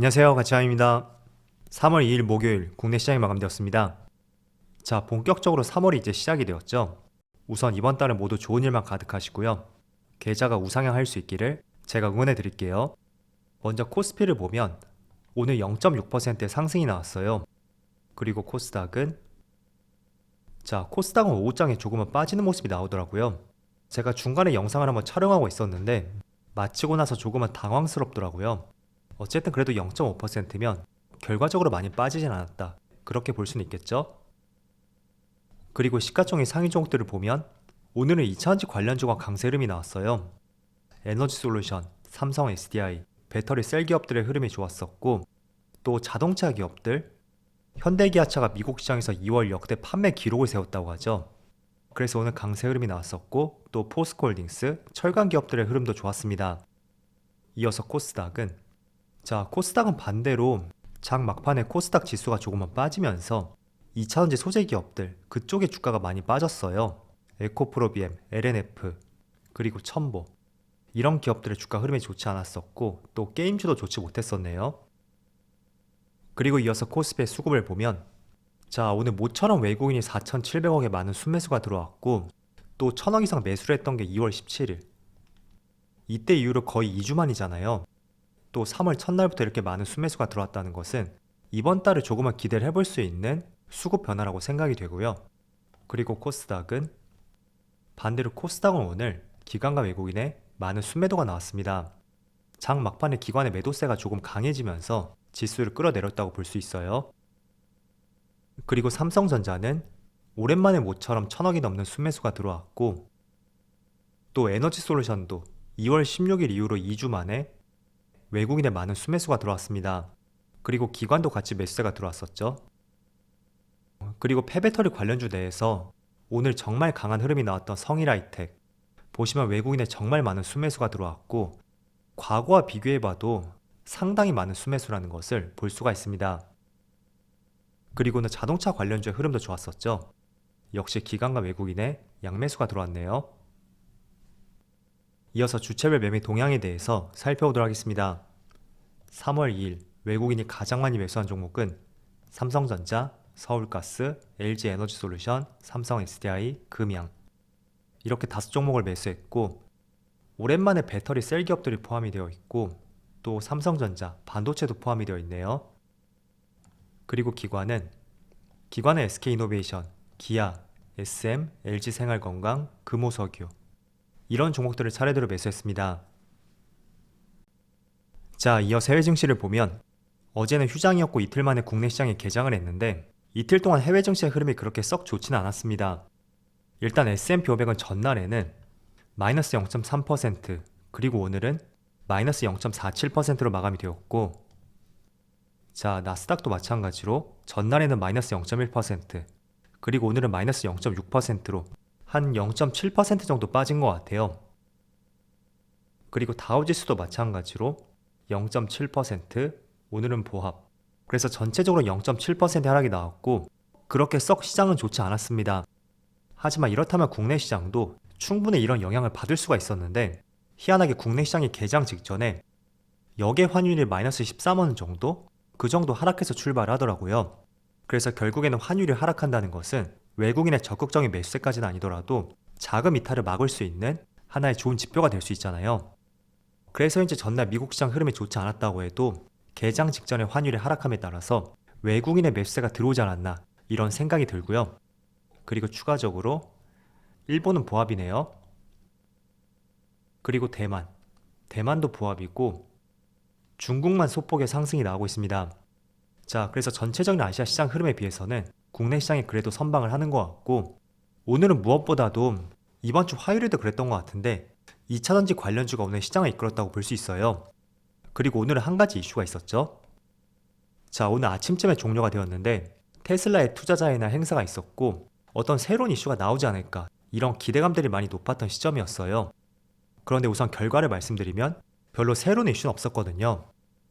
안녕하세요, 가치환입니다. 3월 2일 목요일 국내 시장이 마감되었습니다. 자, 본격적으로 3월이 이제 시작이 되었죠. 우선 이번 달은 모두 좋은 일만 가득하시고요. 계좌가 우상향할 수 있기를 제가 응원해 드릴게요. 먼저 코스피를 보면 오늘 0.6%의 상승이 나왔어요. 그리고 코스닥은 코스닥은 오후장에 조금은 빠지는 모습이 나오더라고요. 제가 중간에 영상을 한번 촬영하고 있었는데 마치고 나서 조금은 당황스럽더라고요. 어쨌든 그래도 0.5%면 결과적으로 많이 빠지진 않았다, 그렇게 볼 수는 있겠죠. 그리고 시가총액 상위 종목들을 보면 오늘은 2차전지 관련주가 강세 흐름이 나왔어요. 에너지솔루션, 삼성 SDI, 배터리 셀 기업들의 흐름이 좋았었고, 또 자동차 기업들, 현대기아차가 미국 시장에서 2월 역대 판매 기록을 세웠다고 하죠. 그래서 오늘 강세 흐름이 나왔었고, 또 포스코홀딩스, 철강 기업들의 흐름도 좋았습니다. 이어서 코스닥은 반대로 장 막판에 코스닥 지수가 조금만 빠지면서 2차전지 소재 기업들 그쪽의 주가가 많이 빠졌어요. 에코프로비엠, LNF, 그리고 첨보, 이런 기업들의 주가 흐름이 좋지 않았었고, 또 게임주도 좋지 못했었네요. 그리고 이어서 코스피의 수급을 보면 오늘 모처럼 외국인이 4,700억의 많은 순매수가 들어왔고, 또 1,000억 이상 매수를 했던 게 2월 17일, 이때 이후로 거의 2주 만이잖아요. 또 3월 첫날부터 이렇게 많은 순매수가 들어왔다는 것은 이번 달을 조금만 기대를 해볼 수 있는 수급 변화라고 생각이 되고요. 그리고 반대로 코스닥은 오늘 기관과 외국인의 많은 순매도가 나왔습니다. 장 막판에 기관의 매도세가 조금 강해지면서 지수를 끌어내렸다고 볼 수 있어요. 그리고 삼성전자는 오랜만에 모처럼 1,000억이 넘는 순매수가 들어왔고, 또 에너지솔루션도 2월 16일 이후로 2주 만에 외국인의 많은 순매수가 들어왔습니다. 그리고 기관도 같이 매수세가 들어왔었죠. 그리고 폐배터리 관련주 내에서 오늘 정말 강한 흐름이 나왔던 성일하이텍, 보시면 외국인의 정말 많은 순매수가 들어왔고, 과거와 비교해봐도 상당히 많은 순매수라는 것을 볼 수가 있습니다. 그리고는 자동차 관련주의 흐름도 좋았었죠. 역시 기관과 외국인의 양매수가 들어왔네요. 이어서 주체별 매매 동향에 대해서 살펴보도록 하겠습니다. 3월 2일 외국인이 가장 많이 매수한 종목은 삼성전자, 서울가스, LG에너지솔루션, 삼성 SDI, 금양, 이렇게 5종목을 매수했고, 오랜만에 배터리 셀 기업들이 포함이 되어 있고, 또 삼성전자, 반도체도 포함이 되어 있네요. 그리고 기관은 SK이노베이션, 기아, SM, LG생활건강, 금호석유, 이런 종목들을 차례대로 매수했습니다. 이어서 해외 증시를 보면 어제는 휴장이었고 이틀 만에 국내 시장에 개장을 했는데, 이틀 동안 해외 증시의 흐름이 그렇게 썩 좋지는 않았습니다. 일단 S&P 500은 전날에는 마이너스 0.3%, 그리고 오늘은 마이너스 0.47%로 마감이 되었고, 나스닥도 마찬가지로 전날에는 마이너스 0.1%, 그리고 오늘은 마이너스 0.6%로 한 0.7% 정도 빠진 것 같아요. 그리고 다우지수도 마찬가지로 0.7%, 오늘은 보합. 그래서 전체적으로 0.7% 하락이 나왔고, 그렇게 썩 시장은 좋지 않았습니다. 하지만 이렇다면 국내 시장도 충분히 이런 영향을 받을 수가 있었는데, 희한하게 국내 시장이 개장 직전에 역의 환율이 마이너스 13원 정도? 그 정도 하락해서 출발을 하더라고요. 그래서 결국에는 환율이 하락한다는 것은 외국인의 적극적인 매수세까지는 아니더라도 자금 이탈을 막을 수 있는 하나의 좋은 지표가 될 수 있잖아요. 그래서 이제 전날 미국 시장 흐름이 좋지 않았다고 해도 개장 직전에 환율이 하락함에 따라서 외국인의 매수세가 들어오지 않았나, 이런 생각이 들고요. 그리고 추가적으로 일본은 보합이네요. 그리고 대만도 보합이고, 중국만 소폭의 상승이 나오고 있습니다. 그래서 전체적인 아시아 시장 흐름에 비해서는 국내 시장이 그래도 선방을 하는 것 같고, 오늘은 무엇보다도 이번 주 화요일에도 그랬던 것 같은데 2차전지 관련주가 오늘 시장을 이끌었다고 볼 수 있어요. 그리고 오늘은 한 가지 이슈가 있었죠. 오늘 아침쯤에 종료가 되었는데 테슬라의 투자자회나 행사가 있었고, 어떤 새로운 이슈가 나오지 않을까, 이런 기대감들이 많이 높았던 시점이었어요. 그런데 우선 결과를 말씀드리면 별로 새로운 이슈는 없었거든요.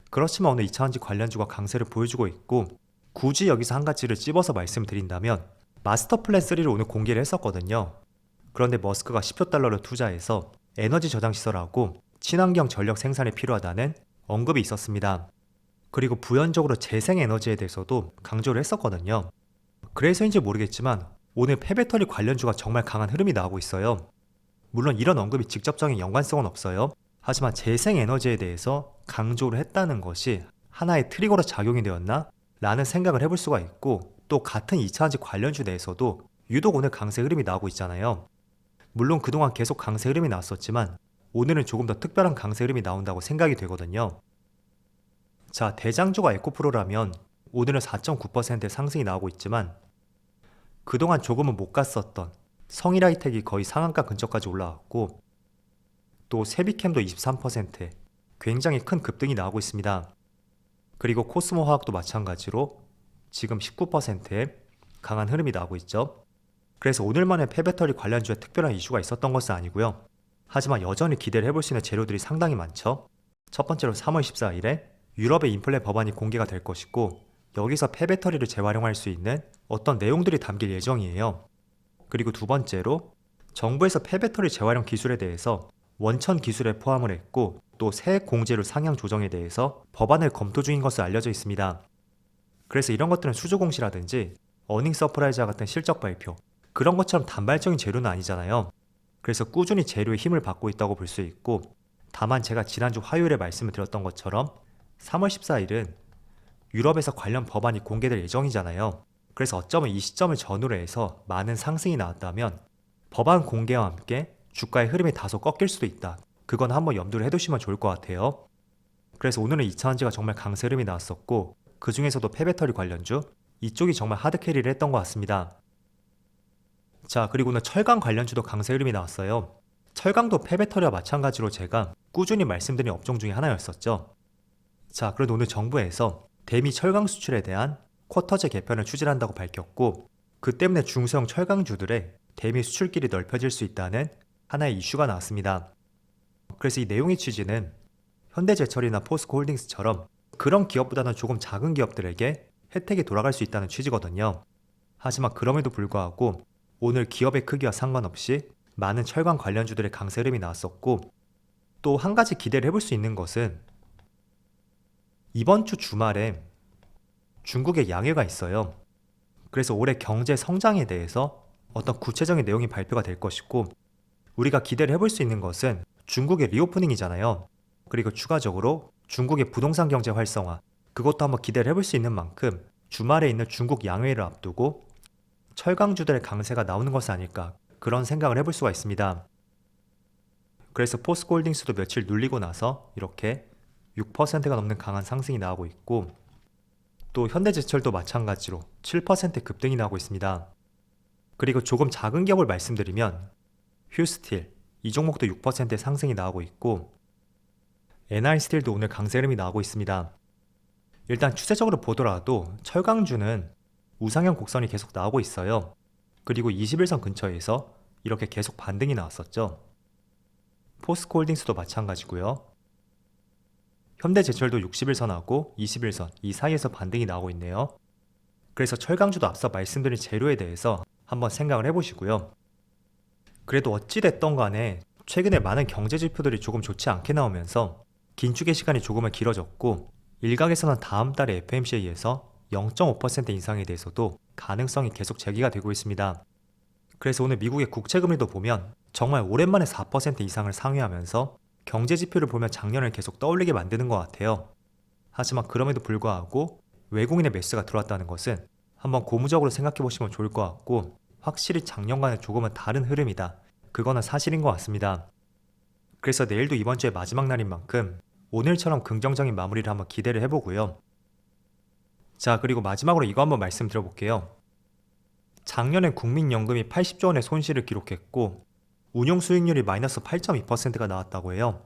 그렇지만 오늘 2차전지 관련주가 강세를 보여주고 있고, 굳이 여기서 한 가지를 찝어서 말씀드린다면 마스터 플랜 3를 오늘 공개를 했었거든요. 그런데 머스크가 10조 달러를 투자해서 에너지 저장 시설하고 친환경 전력 생산에 필요하다는 언급이 있었습니다. 그리고 부연적으로 재생에너지에 대해서도 강조를 했었거든요. 그래서인지 모르겠지만 오늘 폐배터리 관련주가 정말 강한 흐름이 나오고 있어요. 물론 이런 언급이 직접적인 연관성은 없어요. 하지만 재생에너지에 대해서 강조를 했다는 것이 하나의 트리거로 작용이 되었나? 라는 생각을 해볼 수가 있고, 또 같은 2차전지 관련주 내에서도 유독 오늘 강세 흐름이 나오고 있잖아요. 물론 그동안 계속 강세 흐름이 나왔었지만 오늘은 조금 더 특별한 강세 흐름이 나온다고 생각이 되거든요. 자, 대장주가 에코프로라면 오늘은 4.9%의 상승이 나오고 있지만 그동안 조금은 못 갔었던 성일하이텍이 거의 상한가 근처까지 올라왔고, 또 세비캠도 23%에 굉장히 큰 급등이 나오고 있습니다. 그리고 코스모 화학도 마찬가지로 지금 19%에 강한 흐름이 나오고 있죠. 그래서 오늘만의 폐배터리 관련주에 특별한 이슈가 있었던 것은 아니고요. 하지만 여전히 기대를 해볼 수 있는 재료들이 상당히 많죠. 첫 번째로 3월 14일에 유럽의 인플레 법안이 공개가 될 것이고, 여기서 폐배터리를 재활용할 수 있는 어떤 내용들이 담길 예정이에요. 그리고 두 번째로 정부에서 폐배터리 재활용 기술에 대해서 원천 기술에 포함을 했고, 또 세액 공제료 상향 조정에 대해서 법안을 검토 중인 것으로 알려져 있습니다. 그래서 이런 것들은 수주공시라든지 어닝 서프라이즈와 같은 실적 발표, 그런 것처럼 단발적인 재료는 아니잖아요. 그래서 꾸준히 재료의 힘을 받고 있다고 볼 수 있고, 다만 제가 지난주 화요일에 말씀을 드렸던 것처럼 3월 14일은 유럽에서 관련 법안이 공개될 예정이잖아요. 그래서 어쩌면 이 시점을 전후로 해서 많은 상승이 나왔다면 법안 공개와 함께 주가의 흐름이 다소 꺾일 수도 있다. 그건 한번 염두를 해두시면 좋을 것 같아요. 그래서 오늘은 2차전지가 정말 강세 흐름이 나왔었고, 그 중에서도 폐배터리 관련주, 이쪽이 정말 하드캐리를 했던 것 같습니다. 자, 그리고 오늘 철강 관련주도 강세 흐름이 나왔어요. 철강도 폐배터리와 마찬가지로 제가 꾸준히 말씀드린 업종 중에 하나였었죠. 자, 그런데 오늘 정부에서 대미 철강 수출에 대한 쿼터제 개편을 추진한다고 밝혔고, 그 때문에 중소형 철강주들의 대미 수출길이 넓혀질 수 있다는 하나의 이슈가 나왔습니다. 그래서 이 내용의 취지는 현대제철이나 포스코홀딩스처럼 그런 기업보다는 조금 작은 기업들에게 혜택이 돌아갈 수 있다는 취지거든요. 하지만 그럼에도 불구하고 오늘 기업의 크기와 상관없이 많은 철강 관련주들의 강세 흐름이 나왔었고, 또 한 가지 기대를 해볼 수 있는 것은 이번 주 주말에 중국의 양회가 있어요. 그래서 올해 경제 성장에 대해서 어떤 구체적인 내용이 발표가 될 것이고, 우리가 기대를 해볼 수 있는 것은 중국의 리오프닝이잖아요. 그리고 추가적으로 중국의 부동산 경제 활성화, 그것도 한번 기대를 해볼 수 있는 만큼 주말에 있는 중국 양회를 앞두고 철강주들의 강세가 나오는 것이 아닐까, 그런 생각을 해볼 수가 있습니다. 그래서 포스코홀딩스도 며칠 눌리고 나서 이렇게 6%가 넘는 강한 상승이 나오고 있고, 또 현대제철도 마찬가지로 7% 급등이 나오고 있습니다. 그리고 조금 작은 기업을 말씀드리면 휴스틸, 이 종목도 6%의 상승이 나오고 있고, NI스틸도 오늘 강세 흐름이 나오고 있습니다. 일단 추세적으로 보더라도 철강주는 우상향 곡선이 계속 나오고 있어요. 그리고 21선 근처에서 이렇게 계속 반등이 나왔었죠. 포스코홀딩스도 마찬가지고요. 현대제철도 60일선하고 21선 이 사이에서 반등이 나오고 있네요. 그래서 철강주도 앞서 말씀드린 재료에 대해서 한번 생각을 해보시고요. 그래도 어찌됐던 간에 최근에 많은 경제 지표들이 조금 좋지 않게 나오면서 긴축의 시간이 조금은 길어졌고, 일각에서는 다음 달에 FMC에서 0.5% 인상에 대해서도 가능성이 계속 제기가 되고 있습니다. 그래서 오늘 미국의 국채금리도 보면 정말 오랜만에 4% 이상을 상회하면서 경제 지표를 보면 작년을 계속 떠올리게 만드는 것 같아요. 하지만 그럼에도 불구하고 외국인의 매수가 들어왔다는 것은 한번 고무적으로 생각해 보시면 좋을 것 같고, 확실히 작년과는 조금은 다른 흐름이다. 그거는 사실인 것 같습니다. 그래서 내일도 이번 주의 마지막 날인 만큼 오늘처럼 긍정적인 마무리를 한번 기대를 해보고요. 자, 그리고 마지막으로 이거 한번 말씀드려볼게요. 작년엔 국민연금이 80조 원의 손실을 기록했고 운용 수익률이 마이너스 8.2%가 나왔다고 해요.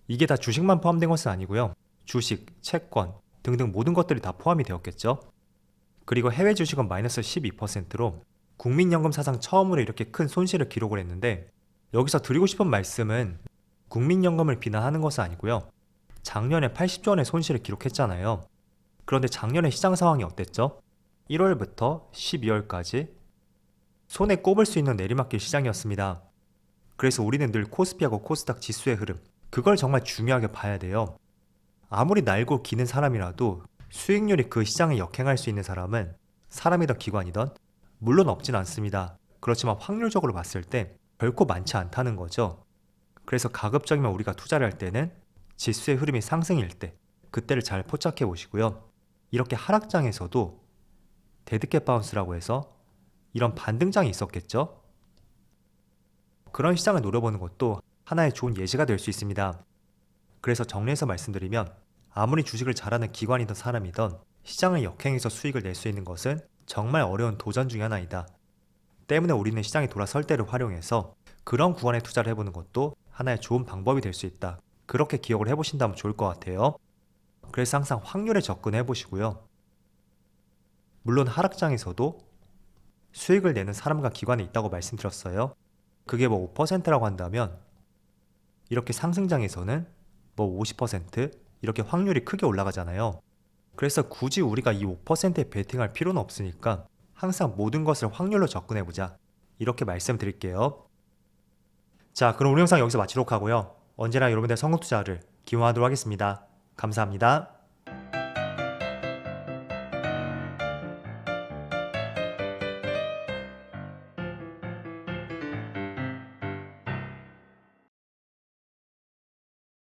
이게 다 주식만 포함된 것은 아니고요. 주식, 채권 등등 모든 것들이 다 포함이 되었겠죠. 그리고 해외 주식은 마이너스 12%로 국민연금 사상 처음으로 이렇게 큰 손실을 기록을 했는데, 여기서 드리고 싶은 말씀은 국민연금을 비난하는 것은 아니고요. 작년에 80조 원의 손실을 기록했잖아요. 그런데 작년에 시장 상황이 어땠죠? 1월부터 12월까지 손에 꼽을 수 있는 내리막길 시장이었습니다. 그래서 우리는 늘 코스피하고 코스닥 지수의 흐름, 그걸 정말 중요하게 봐야 돼요. 아무리 날고 기는 사람이라도 수익률이 그 시장에 역행할 수 있는 사람은 사람이든 기관이든 물론 없진 않습니다. 그렇지만 확률적으로 봤을 때 결코 많지 않다는 거죠. 그래서 가급적이면 우리가 투자를 할 때는 지수의 흐름이 상승일 때 그때를 잘 포착해 보시고요. 이렇게 하락장에서도 데드캣 바운스라고 해서 이런 반등장이 있었겠죠? 그런 시장을 노려보는 것도 하나의 좋은 예시가 될 수 있습니다. 그래서 정리해서 말씀드리면 아무리 주식을 잘하는 기관이든 사람이든 시장을 역행해서 수익을 낼 수 있는 것은 정말 어려운 도전 중의 하나이다. 때문에 우리는 시장이 돌아설 때를 활용해서 그런 구간에 투자를 해보는 것도 하나의 좋은 방법이 될 수 있다. 그렇게 기억을 해보신다면 좋을 것 같아요. 그래서 항상 확률에 접근해 보시고요. 물론 하락장에서도 수익을 내는 사람과 기관이 있다고 말씀드렸어요. 그게 뭐 5%라고 한다면 이렇게 상승장에서는 뭐 50% 이렇게 확률이 크게 올라가잖아요. 그래서 굳이 우리가 이 5%에 베팅할 필요는 없으니까 항상 모든 것을 확률로 접근해보자. 이렇게 말씀드릴게요. 자, 그럼 오늘 영상 여기서 마치도록 하고요. 언제나 여러분들의 성공 투자를 기원하도록 하겠습니다. 감사합니다.